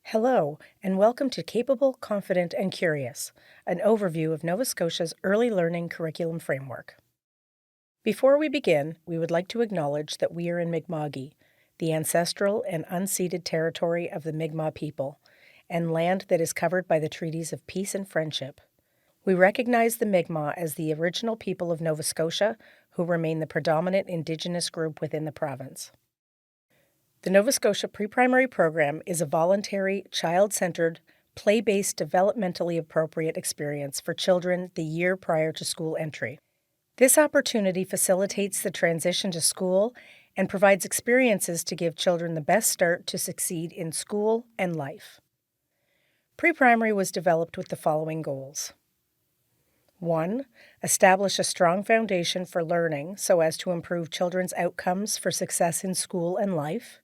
Hello, and welcome to Capable, Confident, and Curious, an overview of Nova Scotia's early learning curriculum framework. Before we begin, we would like to acknowledge that we are in Mi'kma'ki, the ancestral and unceded territory of the Mi'kmaq people, and land that is covered by the treaties of peace and friendship. We recognize the Mi'kmaq as the original people of Nova Scotia, who remain the predominant Indigenous group within the province. The Nova Scotia Pre-Primary Program is a voluntary, child-centered, play-based, developmentally appropriate experience for children the year prior to school entry. This opportunity facilitates the transition to school and provides experiences to give children the best start to succeed in school and life. Pre-primary was developed with the following goals. 1. Establish a strong foundation for learning so as to improve children's outcomes for success in school and life.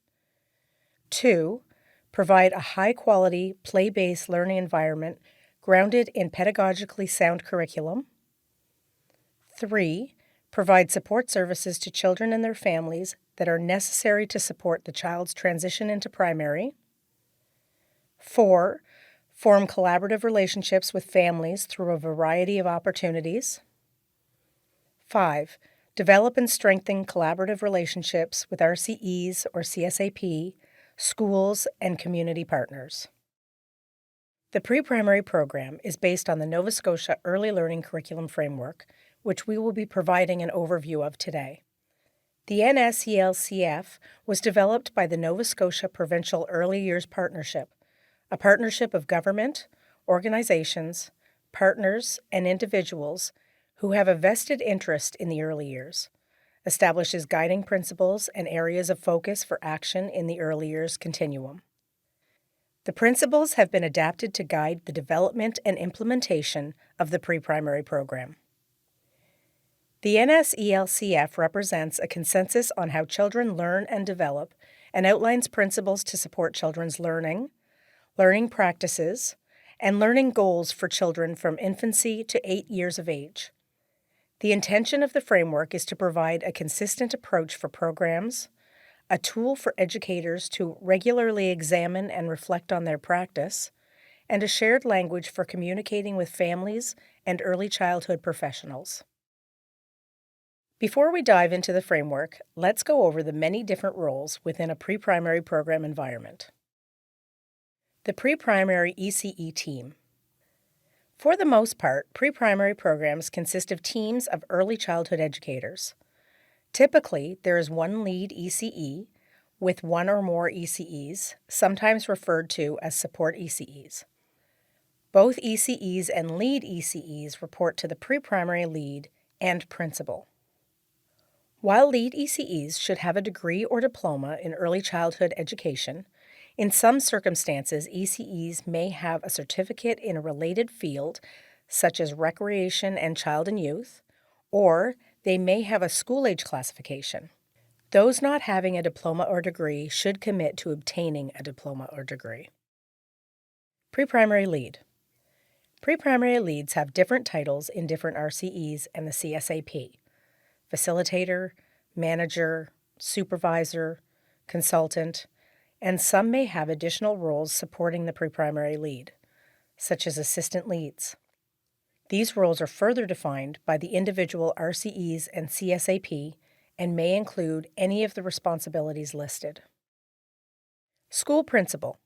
2. Provide a high-quality, play-based learning environment grounded in pedagogically sound curriculum. 3. Provide support services to children and their families that are necessary to support the child's transition into primary. 4. Form collaborative relationships with families through a variety of opportunities. 5. Develop and strengthen collaborative relationships with RCEs or CSAP, schools, and community partners. The pre-primary program is based on the Nova Scotia Early Learning Curriculum Framework, which we will be providing an overview of today. The NSELCF was developed by the Nova Scotia Provincial Early Years Partnership, a partnership of government, organizations, partners, and individuals who have a vested interest in the early years. Establishes guiding principles and areas of focus for action in the early years continuum. The principles have been adapted to guide the development and implementation of the pre-primary program. The NSELCF represents a consensus on how children learn and develop and outlines principles to support children's learning, learning practices, and learning goals for children from infancy to 8 years of age. The intention of the framework is to provide a consistent approach for programs, a tool for educators to regularly examine and reflect on their practice, and a shared language for communicating with families and early childhood professionals. Before we dive into the framework, let's go over the many different roles within a pre-primary program environment. The pre-primary ECE team. For the most part, pre-primary programs consist of teams of early childhood educators. Typically, there is one lead ECE with one or more ECEs, sometimes referred to as support ECEs. Both ECEs and lead ECEs report to the pre-primary lead and principal. While lead ECEs should have a degree or diploma in early childhood education, in some circumstances, ECEs may have a certificate in a related field, such as recreation and child and youth, or they may have a school-age classification. Those not having a diploma or degree should commit to obtaining a diploma or degree. Pre-primary lead. Pre-primary leads have different titles in different RCEs and the CSAP: facilitator, manager, supervisor, consultant, and some may have additional roles supporting the pre-primary lead, such as assistant leads. These roles are further defined by the individual RCEs and CSAP and may include any of the responsibilities listed. School principal.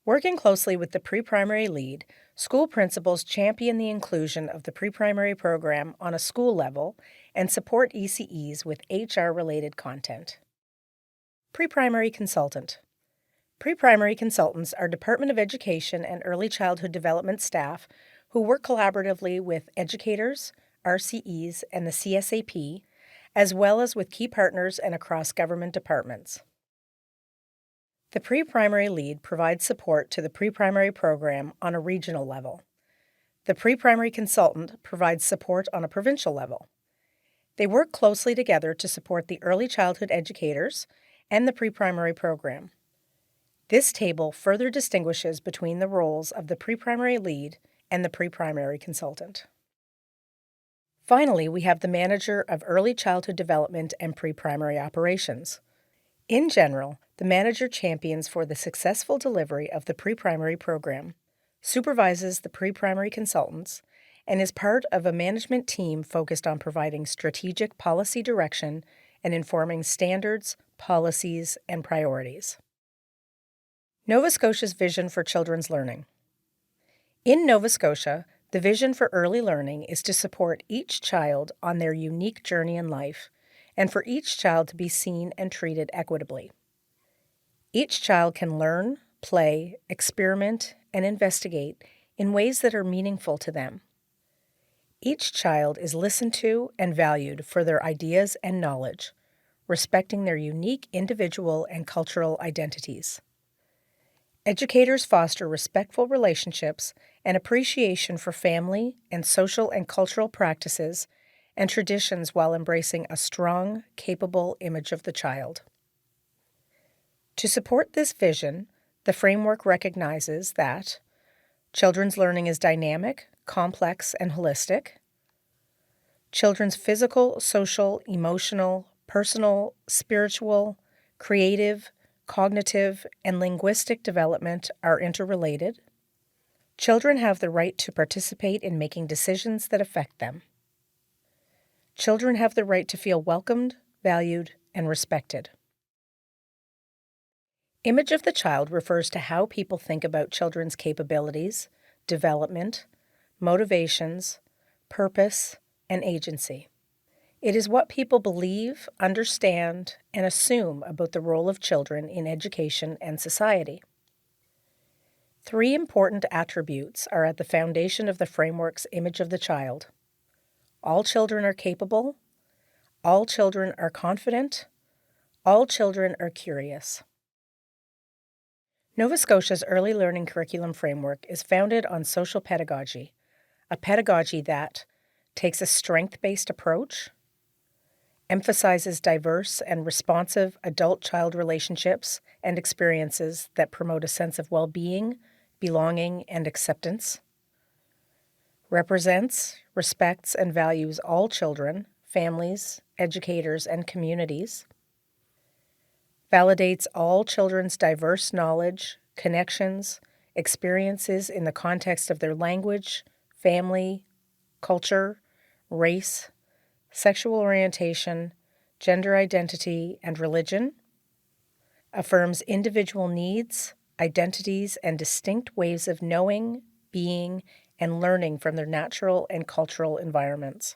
Working closely with the pre-primary lead, school principals champion the inclusion of the pre-primary program on a school level and support ECEs with HR-related content. Pre-primary consultant. Pre-primary consultants are Department of Education and Early Childhood Development staff who work collaboratively with educators, RCEs, and the CSAP, as well as with key partners and across government departments. The pre-primary lead provides support to the pre-primary program on a regional level. The pre-primary consultant provides support on a provincial level. They work closely together to support the early childhood educators and the pre-primary program. This table further distinguishes between the roles of the pre-primary lead and the pre-primary consultant. Finally, we have the Manager of Early Childhood Development and Pre-Primary Operations. In general, The manager champions for the successful delivery of the pre-primary program, supervises the pre-primary consultants, and is part of a management team focused on providing strategic policy direction and informing standards, policies, and priorities. Nova Scotia's vision for children's learning. In Nova Scotia, the vision for early learning is to support each child on their unique journey in life, and for each child to be seen and treated equitably. Each child can learn, play, experiment, and investigate in ways that are meaningful to them. Each child is listened to and valued for their ideas and knowledge, respecting their unique individual and cultural identities. Educators foster respectful relationships and appreciation for family and social and cultural practices and traditions while embracing a strong, capable image of the child. To support this vision, the framework recognizes that children's learning is dynamic, complex, and holistic. Children's physical, social, emotional, personal, spiritual, creative, cognitive, and linguistic development are interrelated. Children have the right to participate in making decisions that affect them. Children have the right to feel welcomed, valued, and respected. Image of the child refers to how people think about children's capabilities, development, motivations, purpose, and agency. It is what people believe, understand, and assume about the role of children in education and society. 3 important attributes are at the foundation of the framework's image of the child. All children are capable, all children are confident, all children are curious. Nova Scotia's early learning curriculum framework is founded on social pedagogy, a pedagogy that takes a strength-based approach, emphasizes diverse and responsive adult-child relationships and experiences that promote a sense of well-being, belonging, and acceptance, represents, respects, and values all children, families, educators, and communities, validates all children's diverse knowledge, connections, experiences in the context of their language, family, culture, race, sexual orientation, gender identity, and religion, affirms individual needs, identities, and distinct ways of knowing, being, and learning from their natural and cultural environments.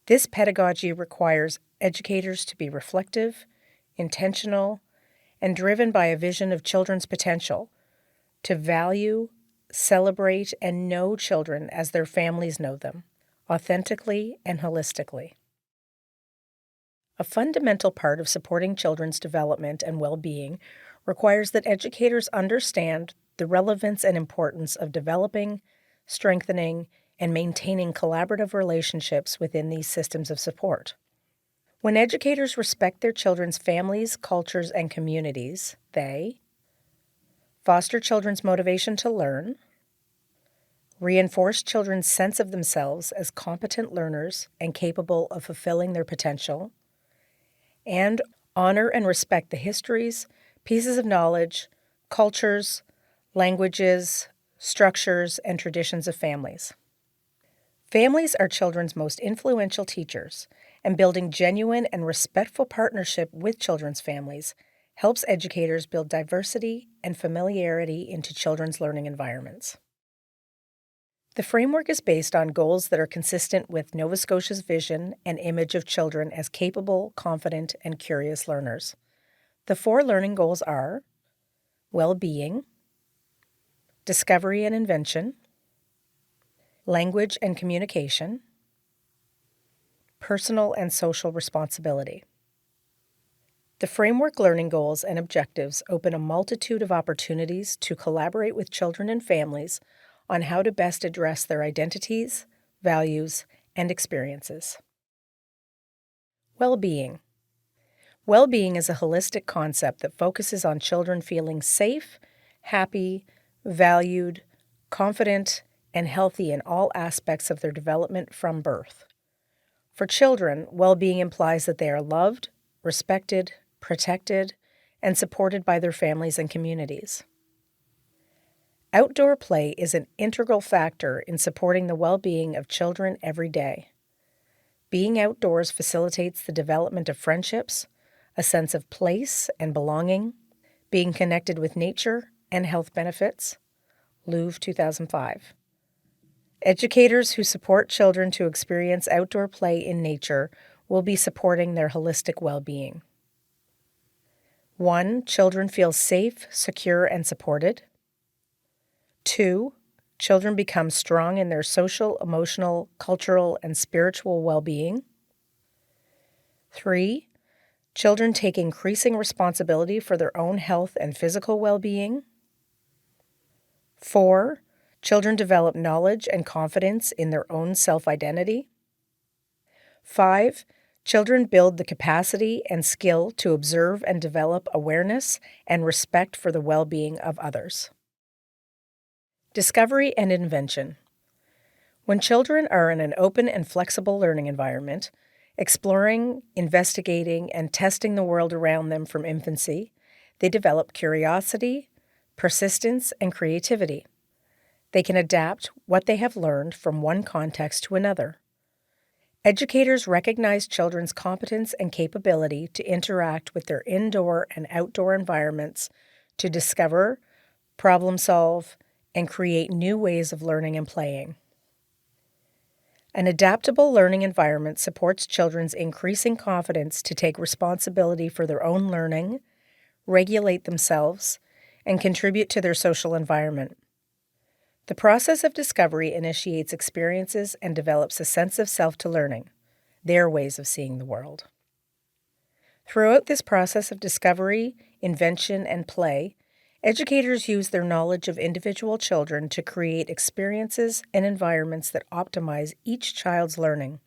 This pedagogy requires educators to be reflective, intentional, and driven by a vision of children's potential, to value, celebrate, and know children as their families know them, authentically and holistically. A fundamental part of supporting children's development and well-being requires that educators understand the relevance and importance of developing, strengthening, and maintaining collaborative relationships within these systems of support. When educators respect their children's families, cultures, and communities, they foster children's motivation to learn, reinforce children's sense of themselves as competent learners and capable of fulfilling their potential, and honor and respect the histories, pieces of knowledge, cultures, languages, structures, and traditions of families. Families are children's most influential teachers, and building genuine and respectful partnership with children's families helps educators build diversity and familiarity into children's learning environments. The framework is based on goals that are consistent with Nova Scotia's vision and image of children as capable, confident, and curious learners. The 4 learning goals are well-being, discovery and invention, language and communication, personal and social responsibility. The framework learning goals and objectives open a multitude of opportunities to collaborate with children and families on how to best address their identities, values, and experiences. Well-being. Well-being is a holistic concept that focuses on children feeling safe, happy, valued, confident, and healthy in all aspects of their development from birth. For children, well-being implies that they are loved, respected, protected, and supported by their families and communities. Outdoor play is an integral factor in supporting the well-being of children every day. Being outdoors facilitates the development of friendships, a sense of place and belonging, being connected with nature, and health benefits. Louvre 2005. Educators who support children to experience outdoor play in nature will be supporting their holistic well-being. 1. Children feel safe, secure, and supported. 2. Children become strong in their social, emotional, cultural, and spiritual well-being. 3. Children take increasing responsibility for their own health and physical well-being. 4. Children develop knowledge and confidence in their own self-identity. 5. Children build the capacity and skill to observe and develop awareness and respect for the well-being of others. Discovery and invention. When children are in an open and flexible learning environment, exploring, investigating, and testing the world around them from infancy, they develop curiosity, persistence, and creativity. They can adapt what they have learned from one context to another. Educators recognize children's competence and capability to interact with their indoor and outdoor environments to discover, problem solve, and create new ways of learning and playing. An adaptable learning environment supports children's increasing confidence to take responsibility for their own learning, regulate themselves, and contribute to their social environment. The process of discovery initiates experiences and develops a sense of self to learning, their ways of seeing the world. Throughout this process of discovery, invention, and play, educators use their knowledge of individual children to create experiences and environments that optimize each child's learning.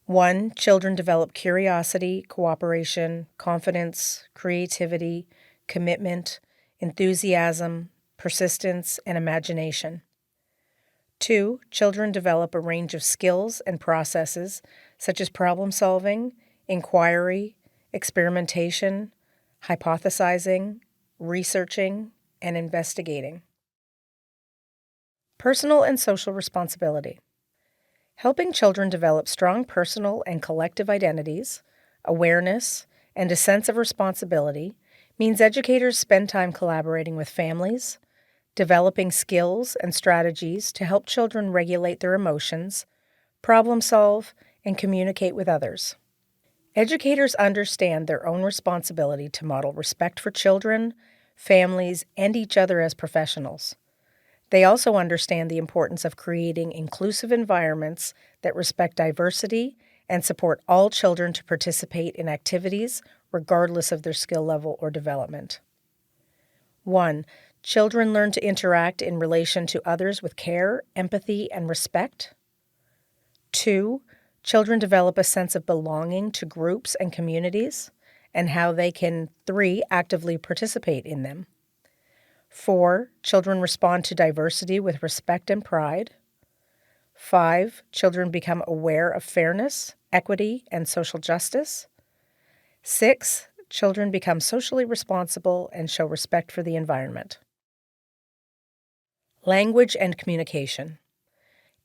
1. Children develop curiosity, cooperation, confidence, creativity, commitment, enthusiasm, persistence, and imagination. 2. Children develop a range of skills and processes such as problem solving, inquiry, experimentation, hypothesizing, researching, and investigating. Personal and social responsibility. Helping children develop strong personal and collective identities, awareness, and a sense of responsibility means educators spend time collaborating with families, developing skills and strategies to help children regulate their emotions, problem solve, and communicate with others. Educators understand their own responsibility to model respect for children, families, and each other as professionals. They also understand the importance of creating inclusive environments that respect diversity and support all children to participate in activities regardless of their skill level or development. 1. Children learn to interact in relation to others with care, empathy, and respect. 2. Children develop a sense of belonging to groups and communities and how they can, 3. Actively participate in them. 4. Children respond to diversity with respect and pride. 5. Children become aware of fairness, equity, and social justice. 6. Children become socially responsible and show respect for the environment. Language and communication.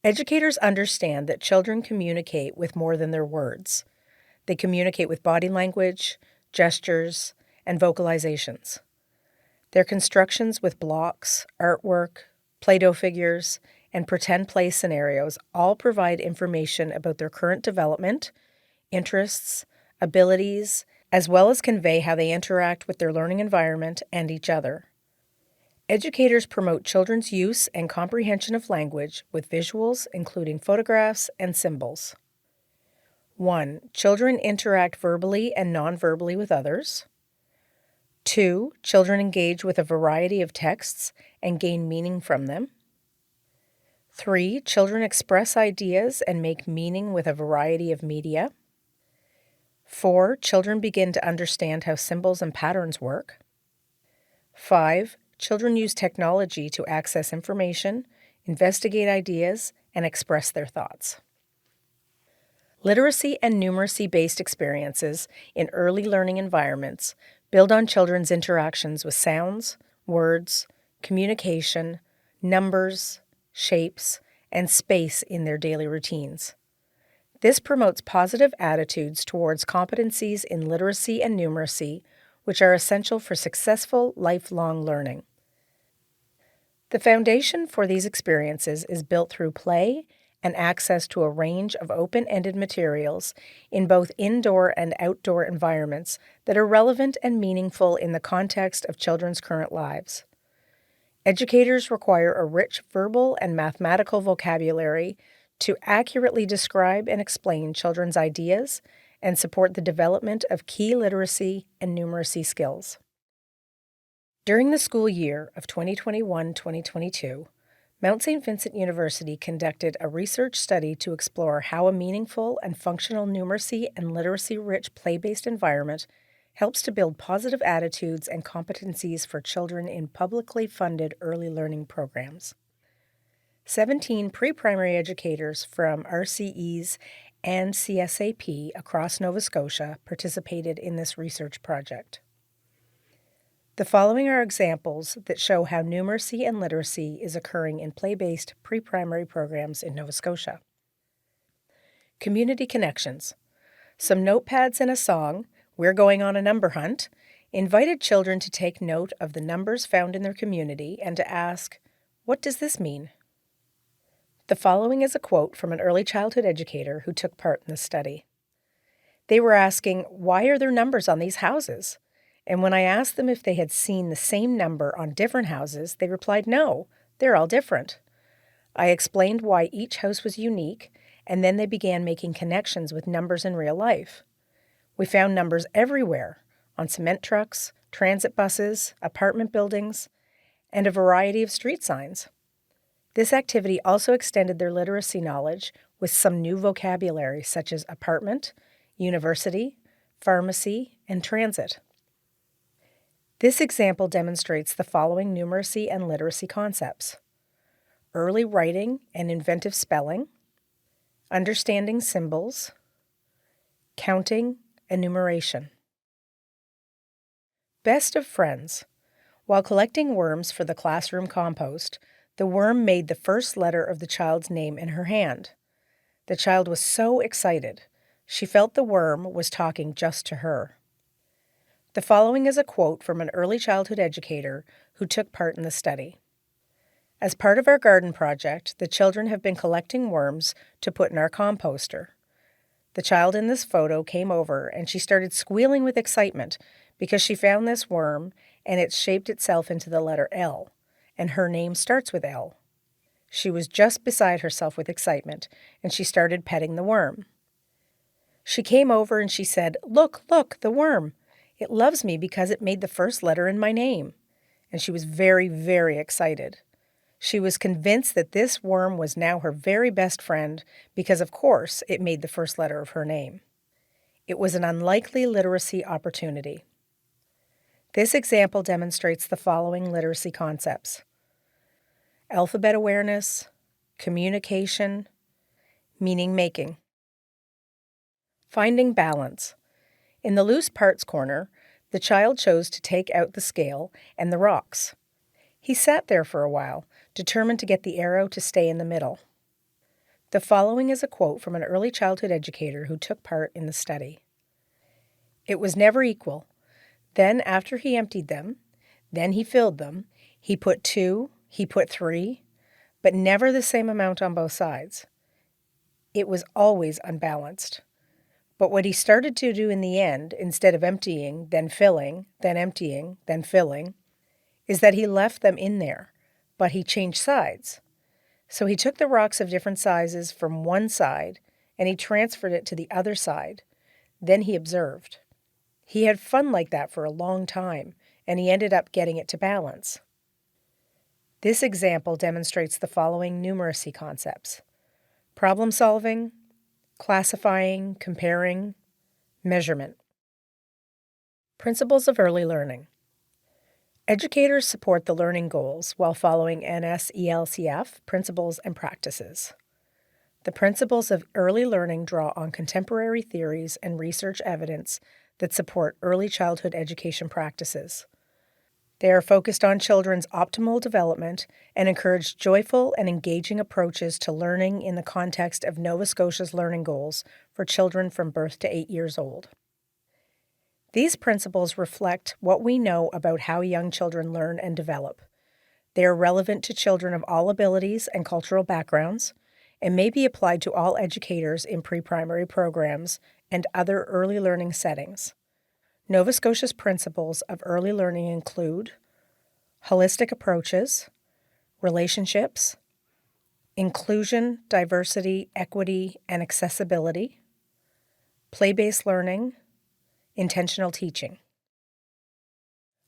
Educators understand that children communicate with more than their words. They communicate with body language, gestures, and vocalizations. Their constructions with blocks, artwork, Play-Doh figures, and pretend play scenarios all provide information about their current development, interests, abilities, as well as convey how they interact with their learning environment and each other. Educators promote children's use and comprehension of language with visuals, including photographs and symbols. 1. Children interact verbally and non-verbally with others. 2. Children engage with a variety of texts and gain meaning from them. 3. Children express ideas and make meaning with a variety of media. 4. Children begin to understand how symbols and patterns work. 5. Children use technology to access information, investigate ideas, and express their thoughts. Literacy and numeracy-based experiences in early learning environments Build on children's interactions with sounds, words, communication, numbers, shapes, and space in their daily routines. This promotes positive attitudes towards competencies in literacy and numeracy, which are essential for successful lifelong learning. The foundation for these experiences is built through play and access to a range of open-ended materials in both indoor and outdoor environments that are relevant and meaningful in the context of children's current lives. Educators require a rich verbal and mathematical vocabulary to accurately describe and explain children's ideas and support the development of key literacy and numeracy skills. During the school year of 2021-2022, Mount St. Vincent University conducted a research study to explore how a meaningful and functional numeracy and literacy-rich play-based environment helps to build positive attitudes and competencies for children in publicly funded early learning programs. 17 pre-primary educators from RCEs and CSAP across Nova Scotia participated in this research project. The following are examples that show how numeracy and literacy is occurring in play-based pre-primary programs in Nova Scotia. Community connections. Some notepads and a song, "We're Going on a Number Hunt," invited children to take note of the numbers found in their community and to ask, "What does this mean?" The following is a quote from an early childhood educator who took part in the study. They were asking, "Why are there numbers on these houses?" And when I asked them if they had seen the same number on different houses, they replied, "No, they're all different." I explained why each house was unique, and then they began making connections with numbers in real life. We found numbers everywhere, on cement trucks, transit buses, apartment buildings, and a variety of street signs. This activity also extended their literacy knowledge with some new vocabulary such as apartment, university, pharmacy, and transit. This example demonstrates the following numeracy and literacy concepts: early writing and inventive spelling, understanding symbols, counting, and numeration. Best of friends. While collecting worms for the classroom compost, the worm made the first letter of the child's name in her hand. The child was so excited. She felt the worm was talking just to her. The following is a quote from an early childhood educator who took part in the study. As part of our garden project, the children have been collecting worms to put in our composter. The child in this photo came over and she started squealing with excitement because she found this worm and it shaped itself into the letter L, and her name starts with L. She was just beside herself with excitement and she started petting the worm. She came over and she said, Look, the worm. It loves me because it made the first letter in my name." And she was very, very excited. She was convinced that this worm was now her very best friend because, of course, it made the first letter of her name. It was an unlikely literacy opportunity. This example demonstrates the following literacy concepts: alphabet awareness, communication, meaning making. Finding balance. In the loose parts corner, the child chose to take out the scale and the rocks. He sat there for a while, determined to get the arrow to stay in the middle. The following is a quote from an early childhood educator who took part in the study. "It was never equal. Then after he emptied them, then he filled them, he put 2, he put 3, but never the same amount on both sides. It was always unbalanced. But what he started to do in the end, instead of emptying, then filling, then emptying, then filling, is that he left them in there, but he changed sides. So he took the rocks of different sizes from one side and he transferred it to the other side. Then he observed. He had fun like that for a long time, and he ended up getting it to balance." This example demonstrates the following numeracy concepts: problem solving, classifying, comparing, measurement. Principles of early learning. Educators support the learning goals while following NSELCF principles and practices. The principles of early learning draw on contemporary theories and research evidence that support early childhood education practices. They are focused on children's optimal development and encourage joyful and engaging approaches to learning in the context of Nova Scotia's learning goals for children from birth to 8 years old. These principles reflect what we know about how young children learn and develop. They are relevant to children of all abilities and cultural backgrounds and may be applied to all educators in pre-primary programs and other early learning settings. Nova Scotia's principles of early learning include holistic approaches, relationships, inclusion, diversity, equity, and accessibility, play-based learning, intentional teaching.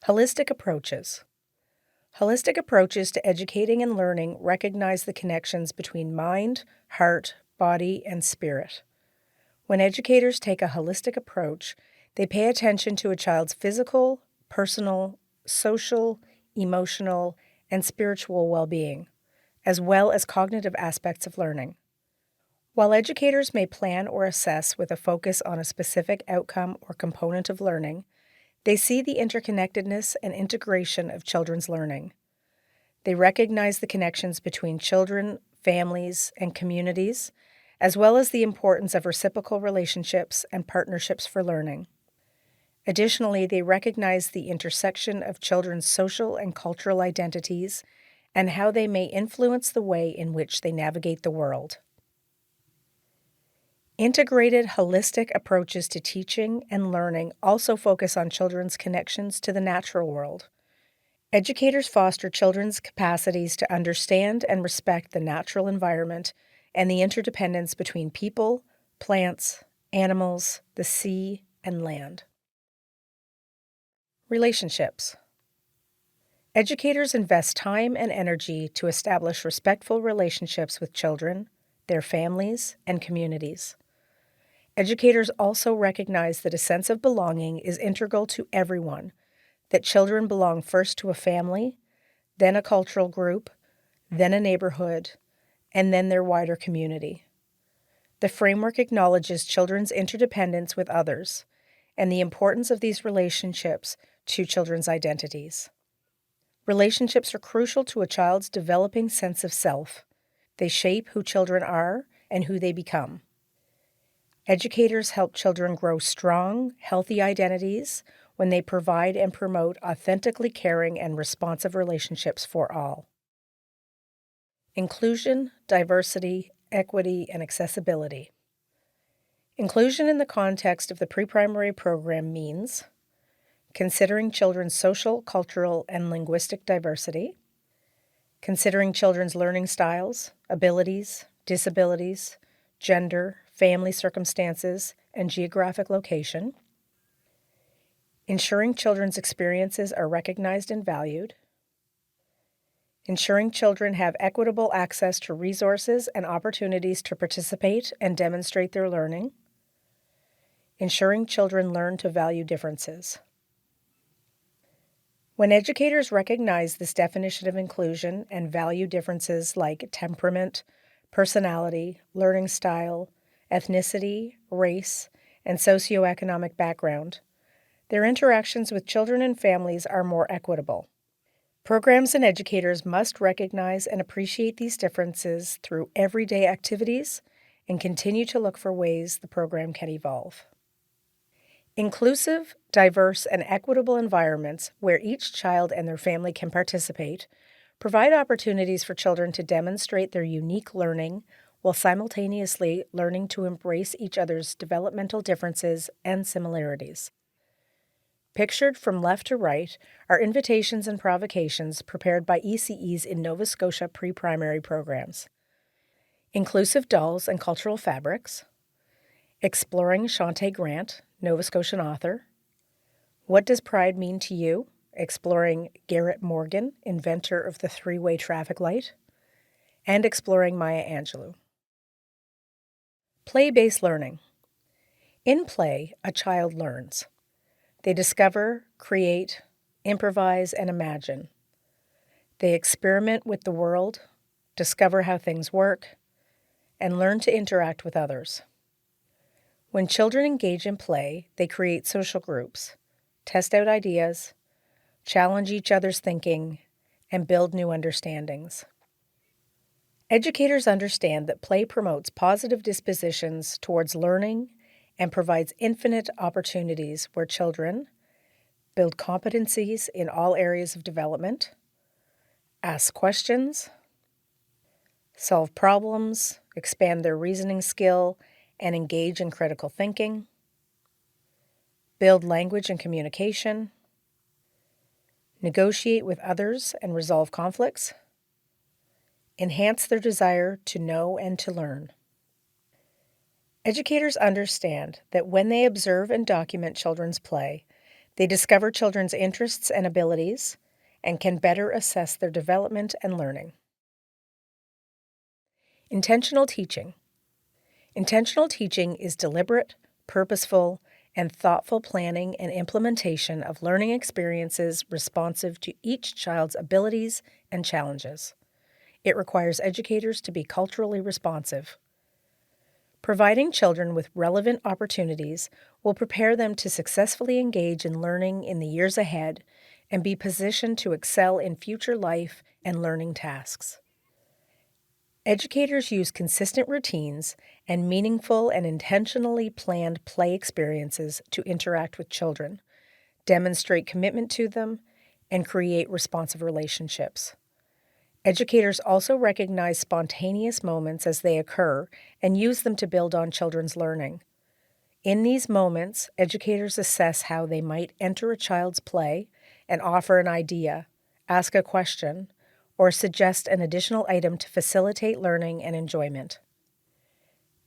Holistic approaches. Holistic approaches to educating and learning recognize the connections between mind, heart, body, and spirit. When educators take a holistic approach, they pay attention to a child's physical, personal, social, emotional, and spiritual well-being, as well as cognitive aspects of learning. While educators may plan or assess with a focus on a specific outcome or component of learning, they see the interconnectedness and integration of children's learning. They recognize the connections between children, families, and communities, as well as the importance of reciprocal relationships and partnerships for learning. Additionally, they recognize the intersection of children's social and cultural identities and how they may influence the way in which they navigate the world. Integrated, holistic approaches to teaching and learning also focus on children's connections to the natural world. Educators foster children's capacities to understand and respect the natural environment and the interdependence between people, plants, animals, the sea, and land. Relationships. Educators invest time and energy to establish respectful relationships with children, their families, and communities. Educators also recognize that a sense of belonging is integral to everyone, that children belong first to a family, then a cultural group, then a neighborhood, and then their wider community. The framework acknowledges children's interdependence with others and the importance of these relationships to children's identities. Relationships are crucial to a child's developing sense of self. They shape who children are and who they become. Educators help children grow strong, healthy identities when they provide and promote authentically caring and responsive relationships for all. Inclusion, diversity, equity, and accessibility. Inclusion in the context of the pre-primary program means considering children's social, cultural, and linguistic diversity, considering children's learning styles, abilities, disabilities, gender, family circumstances, and geographic location, ensuring children's experiences are recognized and valued, ensuring children have equitable access to resources and opportunities to participate and demonstrate their learning, ensuring children learn to value differences. When educators recognize this definition of inclusion and value differences like temperament, personality, learning style, ethnicity, race, and socioeconomic background, their interactions with children and families are more equitable. Programs and educators must recognize and appreciate these differences through everyday activities and continue to look for ways the program can evolve. Inclusive, diverse, and equitable environments where each child and their family can participate provide opportunities for children to demonstrate their unique learning while simultaneously learning to embrace each other's developmental differences and similarities. Pictured from left to right are invitations and provocations prepared by ECEs in Nova Scotia pre-primary programs. Inclusive dolls and cultural fabrics, exploring Shante Grant, Nova Scotian author, What Does Pride Mean to You? Exploring Garrett Morgan, inventor of the three-way traffic light, and exploring Maya Angelou. Play-based learning. In play, a child learns. They discover, create, improvise, and imagine. They experiment with the world, discover how things work, and learn to interact with others. When children engage in play, they create social groups, test out ideas, challenge each other's thinking, and build new understandings. Educators understand that play promotes positive dispositions towards learning and provides infinite opportunities where children build competencies in all areas of development, ask questions, solve problems, expand their reasoning skill, and engage in critical thinking, build language and communication, negotiate with others and resolve conflicts, enhance their desire to know and to learn. Educators understand that when they observe and document children's play, they discover children's interests and abilities and can better assess their development and learning. Intentional teaching. Intentional teaching is deliberate, purposeful, and thoughtful planning and implementation of learning experiences responsive to each child's abilities and challenges. It requires educators to be culturally responsive. Providing children with relevant opportunities will prepare them to successfully engage in learning in the years ahead and be positioned to excel in future life and learning tasks. Educators use consistent routines and meaningful and intentionally planned play experiences to interact with children, demonstrate commitment to them, and create responsive relationships. Educators also recognize spontaneous moments as they occur and use them to build on children's learning. In these moments, educators assess how they might enter a child's play and offer an idea, ask a question, or suggest an additional item to facilitate learning and enjoyment.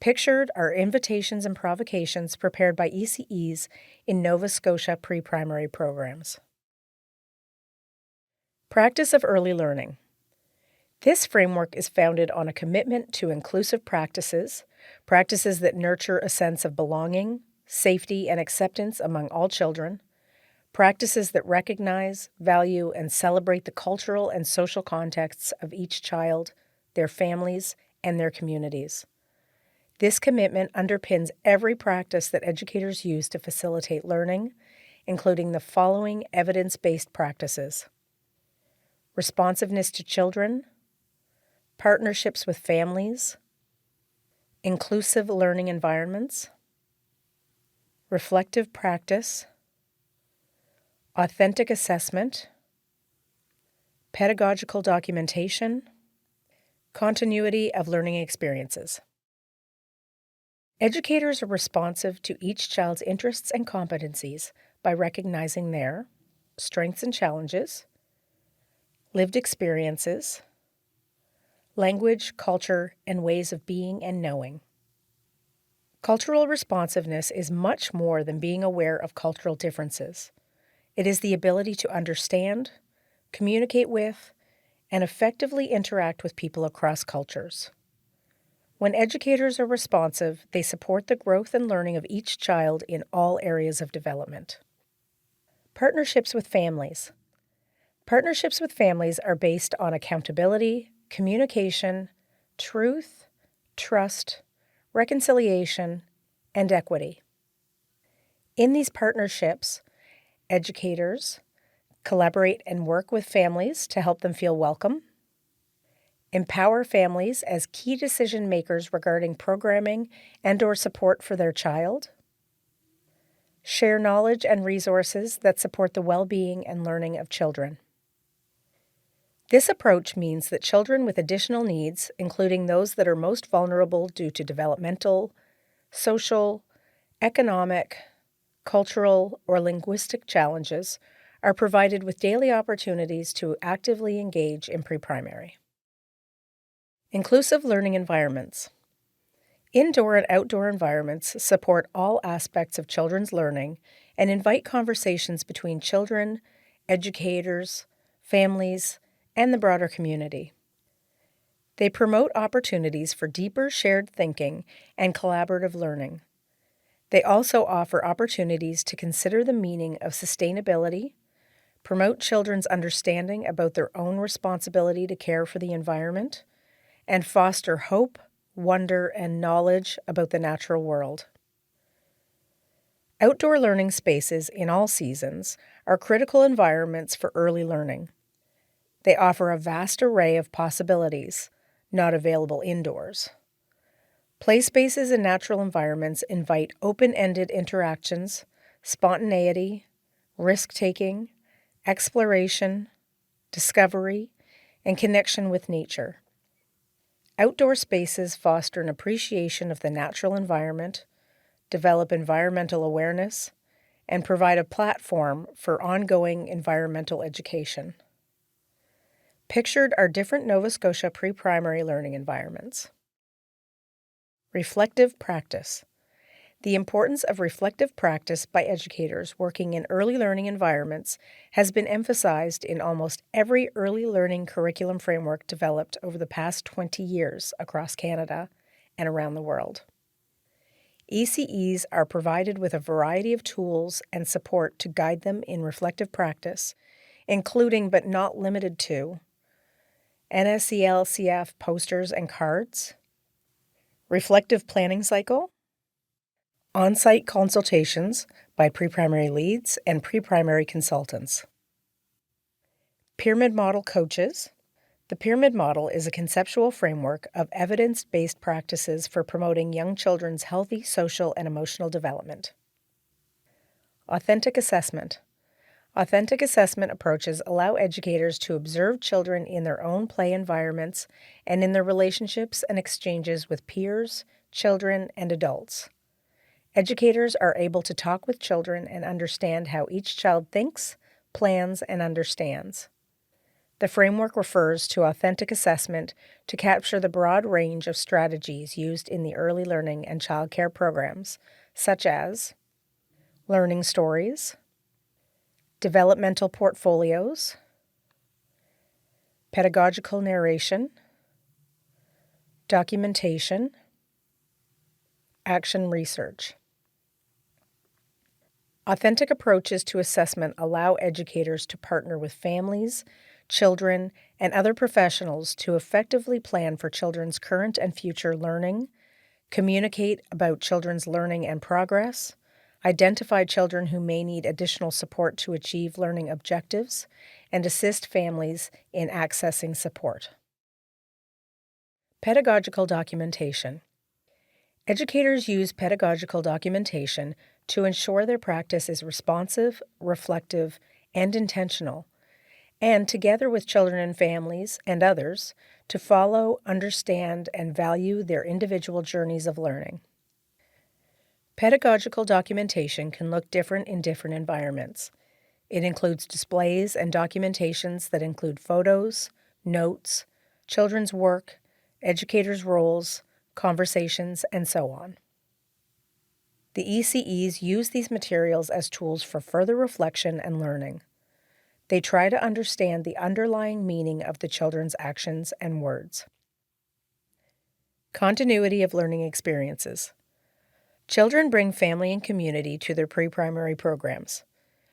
Pictured are invitations and provocations prepared by ECEs in Nova Scotia pre-primary programs. Practice of early learning. This framework is founded on a commitment to inclusive practices that nurture a sense of belonging, safety, and acceptance among all children, practices that recognize, value, and celebrate the cultural and social contexts of each child, their families, and their communities. This commitment underpins every practice that educators use to facilitate learning, including the following evidence-based practices: responsiveness to children, partnerships with families, inclusive learning environments, reflective practice, authentic assessment, pedagogical documentation, continuity of learning experiences. Educators are responsive to each child's interests and competencies by recognizing their strengths and challenges, lived experiences, language, culture, and ways of being and knowing. Cultural responsiveness is much more than being aware of cultural differences. It is the ability to understand, communicate with, and effectively interact with people across cultures. When educators are responsive, they support the growth and learning of each child in all areas of development. Partnerships with families. Partnerships with families are based on accountability, communication, truth, trust, reconciliation, and equity. In these partnerships, educators collaborate and work with families to help them feel welcome, empower families as key decision makers regarding programming and/or support for their child, share knowledge and resources that support the well-being and learning of children. This approach means that children with additional needs, including those that are most vulnerable due to developmental, social, economic, cultural, or linguistic challenges, are provided with daily opportunities to actively engage in pre-primary. Inclusive learning environments. Indoor and outdoor environments support all aspects of children's learning and invite conversations between children, educators, families, and the broader community. They promote opportunities for deeper shared thinking and collaborative learning. They also offer opportunities to consider the meaning of sustainability, promote children's understanding about their own responsibility to care for the environment, and foster hope, wonder, and knowledge about the natural world. Outdoor learning spaces in all seasons are critical environments for early learning. They offer a vast array of possibilities, not available indoors. Play spaces in natural environments invite open-ended interactions, spontaneity, risk-taking, exploration, discovery, and connection with nature. Outdoor spaces foster an appreciation of the natural environment, develop environmental awareness, and provide a platform for ongoing environmental education. Pictured are different Nova Scotia pre-primary learning environments. Reflective practice. The importance of reflective practice by educators working in early learning environments has been emphasized in almost every early learning curriculum framework developed over the past 20 years across Canada and around the world. ECEs are provided with a variety of tools and support to guide them in reflective practice, including but not limited to NSCLCF posters and cards, reflective planning cycle, on-site consultations by pre-primary leads and pre-primary consultants. Pyramid model coaches. The pyramid model is a conceptual framework of evidence-based practices for promoting young children's healthy social and emotional development. Authentic assessment. Authentic assessment approaches allow educators to observe children in their own play environments and in their relationships and exchanges with peers, children, and adults. Educators are able to talk with children and understand how each child thinks, plans, and understands. The framework refers to authentic assessment to capture the broad range of strategies used in the early learning and childcare programs, such as learning stories, developmental portfolios, pedagogical narration, documentation, action research. Authentic approaches to assessment allow educators to partner with families, children, and other professionals to effectively plan for children's current and future learning, communicate about children's learning and progress, identify children who may need additional support to achieve learning objectives, and assist families in accessing support. Pedagogical documentation. Educators use pedagogical documentation to ensure their practice is responsive, reflective, and intentional, and together with children and families and others, to follow, understand, and value their individual journeys of learning. Pedagogical documentation can look different in different environments. It includes displays and documentations that include photos, notes, children's work, educators' roles, conversations, and so on. The ECEs use these materials as tools for further reflection and learning. They try to understand the underlying meaning of the children's actions and words. Continuity of learning experiences. Children bring family and community to their pre-primary programs.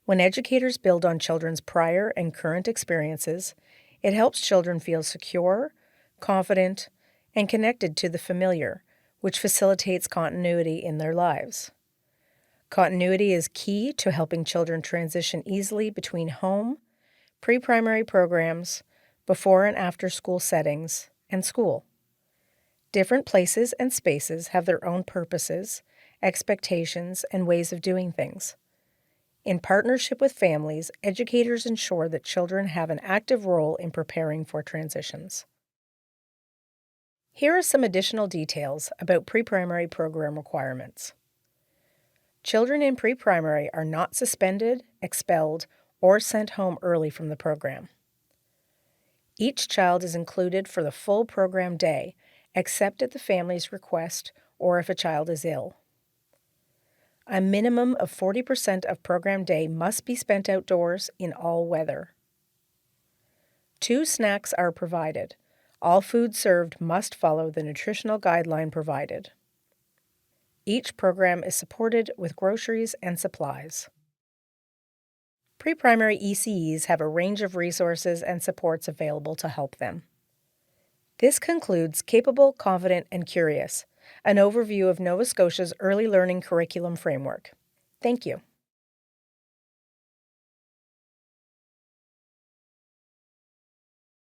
When educators build on children's prior and current experiences, it helps children feel secure, confident, and connected to the familiar, which facilitates continuity in their lives. Continuity is key to helping children transition easily between home, pre-primary programs, before and after school settings, and school. Different places and spaces have their own purposes, expectations, and ways of doing things. In partnership with families, educators ensure that children have an active role in preparing for transitions. Here are some additional details about pre-primary program requirements. Children in pre-primary are not suspended, expelled, or sent home early from the program. Each child is included for the full program day, except at the family's request or if a child is ill. A minimum of 40% of program day must be spent outdoors in all weather. 2 snacks are provided. All food served must follow the nutritional guideline provided. Each program is supported with groceries and supplies. Pre-primary ECEs have a range of resources and supports available to help them. This concludes Capable, Confident, and Curious, an overview of Nova Scotia's early learning curriculum framework. Thank you.